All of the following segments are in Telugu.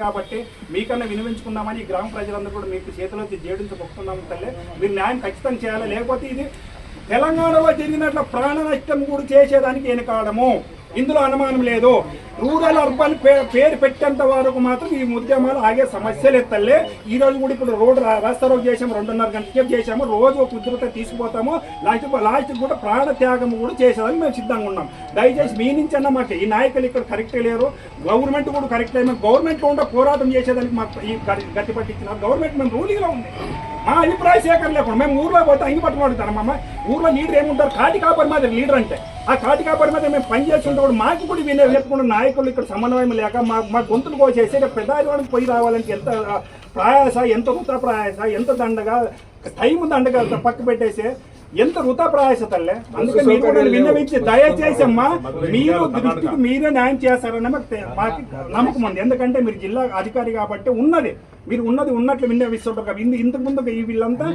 కాబట్టి మీకన్నా వినిపించుకుందామని ఈ గ్రామ ప్రజలందరూ కూడా మీకు చేతిలో జేడించి మొక్కుతున్నాము తల్లి. మీరు న్యాయం ఖచ్చితంగా చేయాలి, లేకపోతే ఇది తెలంగాణలో జరిగినట్ల ప్రాణ నష్టం కూడా చేసేదానికి వెనుకాడము, ఇందులో అనుమానం లేదు. రూరల్ అర్బన్ పేరు పెట్టేంత వరకు మాత్రం ఈ ఉద్యమాలు ఆగే సమస్యలు ఎత్తలే. ఈ రోజు కూడా ఇప్పుడు రోడ్డు రాస్తా రోడ్ చేసాము, 2:30 గంటలకి చేసాము, రోజు ఒక ఉద్రిక్తత తీసుకుపోతాము, లాస్ట్ కూడా ప్రాణ త్యాగం కూడా చేసేదని మేము సిద్ధంగా ఉన్నాం. దయచేసి మీ నుంచి అన్న మాకు ఈ నాయకులు ఇక్కడ కరెక్టే లేరు, గవర్నమెంట్ కూడా కరెక్ట్ అయినా గవర్నమెంట్లో ఉండే పోరాటం చేసేదానికి మాకు ఈ గట్టి పట్టించిన గవర్నమెంట్ మేము రూలింగ్లో ఉంది. మా అభిప్రాయ సేకరణ లేకుండా మేము ఊర్లో పోతే అంగి పట్టుకుంటారమ్మా. ఊర్లో లీడర్ ఏముంటారు, కాటి కాపరి మాదిరి లీడర్ అంటే. ఆ కాటి కాపరి మీద మేము పనిచేస్తుంటే కూడా మాకు కూడా చెప్పకుండా నాయకులు ఇక్కడ సమన్వయం లేక మా గొంతులు కోసేసి పెద్దారికి పోయి రావాలంటే ఎంత ప్రయాస, ఎంత వృథా ప్రయాస, ఎంత దండగా టైం దండగా పక్క పెట్టేసి ఎంత వృథా ప్రయాస తల్లే. అందుకే మీరు కూడా విన్నవించి దయచేసి అమ్మా మీరు దృష్టికి మీరే న్యాయం చేస్తారని మాకు నమ్మకం ఉంది. ఎందుకంటే మీరు జిల్లా అధికారి కాబట్టి మీరు ఉన్నట్లు విన్నవిస్తుంటారు. ఇంతకు ముందు వీళ్ళంతా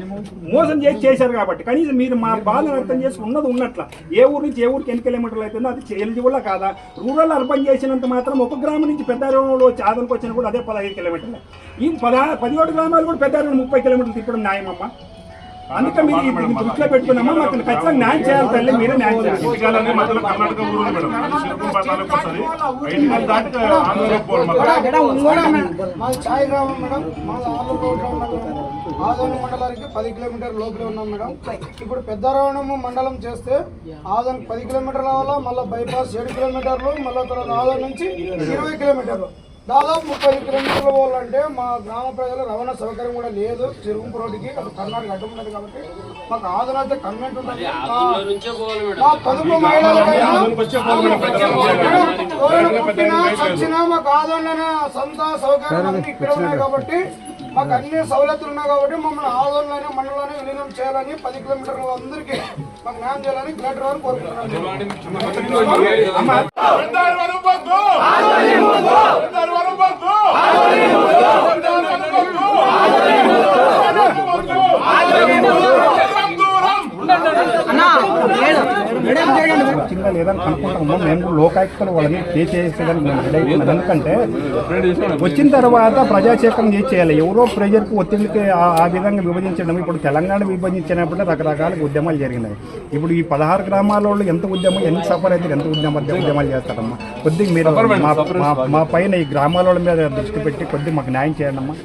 మోసం చేశారు కాబట్టి కనీసం మీరు మా బాధను అర్థం చేసి ఉన్నట్ల ఏ ఊరు నుంచి ఏ ఊరికి ఎన్ని కిలోమీటర్లు అవుతుందో అది ఎలిజిబుల్ కాదా. రూరల్ అర్బన్ చేసినంత మాత్రం ఒక గ్రామం నుంచి పెద్దారంలో వచ్చి ఆదరణకు వచ్చినా కూడా అదే 15 కిలోమీటర్లు. ఈ 17 గ్రామాలు కూడా పెద్దారం 30 కిలోమీటర్లు తిప్పడం న్యాయమమ్మా. అందుకే మీరు దృష్టిలో పెట్టుకున్నామా మాకు ఖచ్చితంగా న్యాయం చేయాలి తల్లి, మీరే న్యాయం చేయాలి. ఆదోని మండలానికి 10 కిలోమీటర్ లోపలే ఉన్నాం మేడం. ఇప్పుడు పెద్దరావణము మండలం చేస్తే ఆదోనికి 10 కిలోమీటర్ల వల్ల మళ్ళీ బైపాస్ 7 కిలోమీటర్లు, మళ్ళీ తర్వాత ఆదోని నుంచి 20 కిలోమీటర్లు, దాదాపు 30 కిలోమీటర్ల పోవాలంటే మా గ్రామ ప్రజలు రవాణా సౌకర్యం కూడా లేదు. చెరువు రోడ్డుకి అది కర్ణాటక అడ్డం ఉన్నది కాబట్టి మాకు ఆదోని అయితే కన్వెంట్ ఉంటుంది. మా పొదుపు మహిళలకైనా చచ్చినా మాకు ఆదోనిలోనే సొంత సౌకర్యం అన్ని ఇక్కడ ఉన్నాయి కాబట్టి మాకు అన్ని సౌలతులు ఉన్నాయి కాబట్టి మమ్మల్ని ఆదోనిలోనే మండలంలోనే విలీనం చేయాలని 10 కిలోమీటర్ల అందరికీ మాకు న్యాయం చేయాలని కలెక్టర్ గారు కోరుకుంటున్నాను. చిన్న లేదని అనుకుంటాము. మేము లోకాయుక్తలు వాళ్ళని చేసేసేదానికి మేము రెడీ అయిపోయినాం. ఎందుకంటే వచ్చిన తర్వాత ప్రజాసేకరణ చేయాలి. ఎవరో ప్రజలకు ఒత్తిడికి ఆ విధంగా విభజించడం. ఇప్పుడు తెలంగాణ విభజించినప్పుడు రకరకాల ఉద్యమాలు జరిగినాయి. ఇప్పుడు ఈ 16 గ్రామాలలో ఎంత ఉద్యమం, ఎంత సఫర్ అయితే ఎంత ఉద్యమాలు చేస్తారమ్మా. కొద్దిగా మీరు మా పైన ఈ గ్రామాల మీద దృష్టి పెట్టి కొద్దిగా మాకు న్యాయం చేయండి అమ్మా.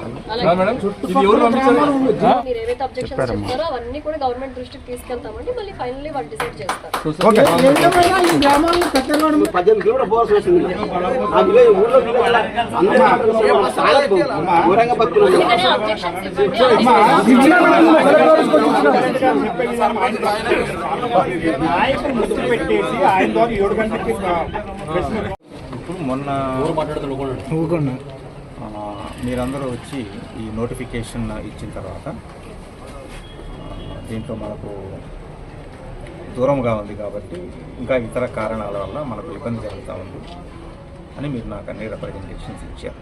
ఇప్పుడు మొన్న మీరందరూ వచ్చి ఈ నోటిఫికేషన్ ఇచ్చిన తర్వాత దీంట్లో మనకు దూరంగా ఉంది కాబట్టి ఇంకా ఇతర కారణాల వల్ల మనకు ఇబ్బంది జరుగుతూ ఉంది అని మీరు నాకు అన్ని రిప్రజెంటేషన్స్ ఇచ్చారు.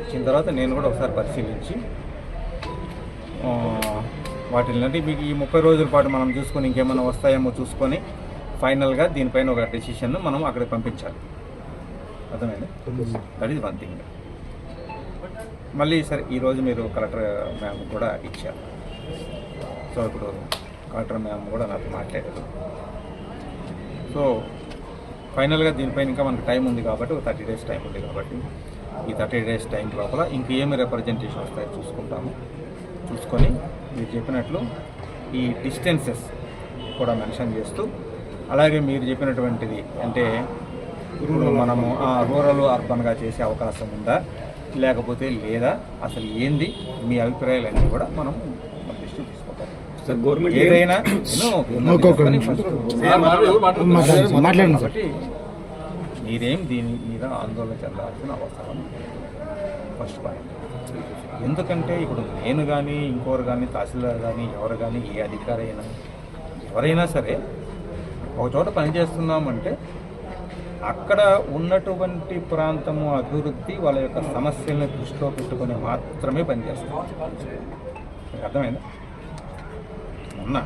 ఇచ్చిన తర్వాత నేను కూడా ఒకసారి పరిశీలించి వాటిని మీకు ఈ 30 రోజుల పాటు మనం చూసుకొని ఇంకేమైనా వస్తాయేమో చూసుకొని ఫైనల్గా దీనిపైన ఒక డెసిషన్ మనం అక్కడికి పంపించాలి. అర్థమైంది? That is one thing. మళ్ళీ సరే ఈరోజు మీరు కలెక్టర్ మ్యామ్ కూడా ఇచ్చారు. సో ఇప్పుడు కలెక్టర్ మ్యామ్ కూడా నాతో మాట్లాడారు. సో ఫైనల్గా దీనిపైన ఇంకా మనకు టైం ఉంది కాబట్టి ఒక 30 days టైం ఉంది కాబట్టి ఈ 30 days టైం లోపల ఇంకేమి రిప్రజెంటేషన్ వస్తాయో చూసుకుంటాము. చూసుకొని మీరు చెప్పినట్లు ఈ డిస్టెన్సెస్ కూడా మెన్షన్ చేస్తూ, అలాగే మీరు చెప్పినటువంటిది అంటే ఇప్పుడు మనము రూరల్ అర్బన్గా చేసే అవకాశం ఉందా లేకపోతే లేదా, అసలు ఏంది మీ అభిప్రాయాలన్నీ కూడా మనం దృష్టి తీసుకుంటాం. ఏదైనా కాబట్టి మీరేం దీని మీద ఆందోళన చెందాల్సిన అవసరం ఫస్ట్ పాయింట్. ఎందుకంటే ఇప్పుడు నేను కానీ ఇంకోరు కానీ తహసీల్దార్ కానీ ఎవరు కానీ ఏ అధికారి అయినా ఎవరైనా సరే ఒక చోట పనిచేస్తున్నామంటే అక్కడ ఉన్నటువంటి ప్రాంతము అభివృద్ధి వాళ్ళ యొక్క సమస్యలను దృష్టిలో పెట్టుకుని మాత్రమే పనిచేస్తాం. అర్థమైందా? మొన్న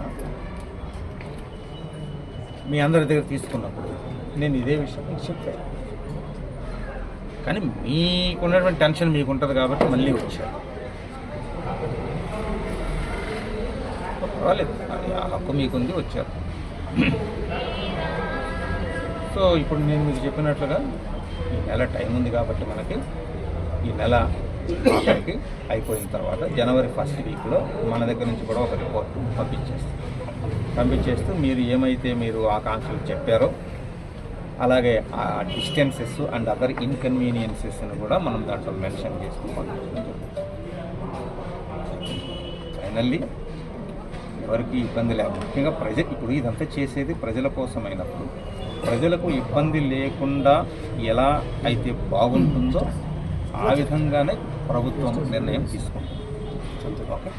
మీ అందరి దగ్గర తీసుకున్నప్పుడు నేను ఇదే విషయం చెప్పాను. కానీ మీకున్నటువంటి టెన్షన్ మీకు ఉంటుంది కాబట్టి మళ్ళీ వచ్చారు. పర్వాలేదు, అది ఆ హక్కు మీకుంది, వచ్చారు. సో ఇప్పుడు నేను మీకు చెప్పినట్లుగా ఈ నెల టైం ఉంది కాబట్టి మనకి ఈ నెల ఆఖరికి అయిపోయిన తర్వాత జనవరి 1st వీక్లో మన దగ్గర నుంచి కూడా ఒక రిపోర్ట్ పంపించేస్తూ మీరు ఏమైతే మీరు ఆకాంక్షలు చెప్పారో అలాగే ఆ డిస్టెన్సెస్ అండ్ అదర్ ఇన్కన్వీనియన్సెస్ని కూడా మనం దాంట్లో మెన్షన్ చేస్తూ పంపించడం జరుగుతుంది. ఫైనల్లీ ఎవరికి ఇబ్బంది లేకుండా, ముఖ్యంగా ఇప్పుడు ఇదంతా చేసేది ప్రజల కోసమైనప్పుడు ప్రజలకు ఇబ్బంది లేకుండా ఎలా అయితే బాగుంటుందో ఆ విధంగానే ప్రభుత్వం నిర్ణయం తీసుకుంటుంది. ఓకే.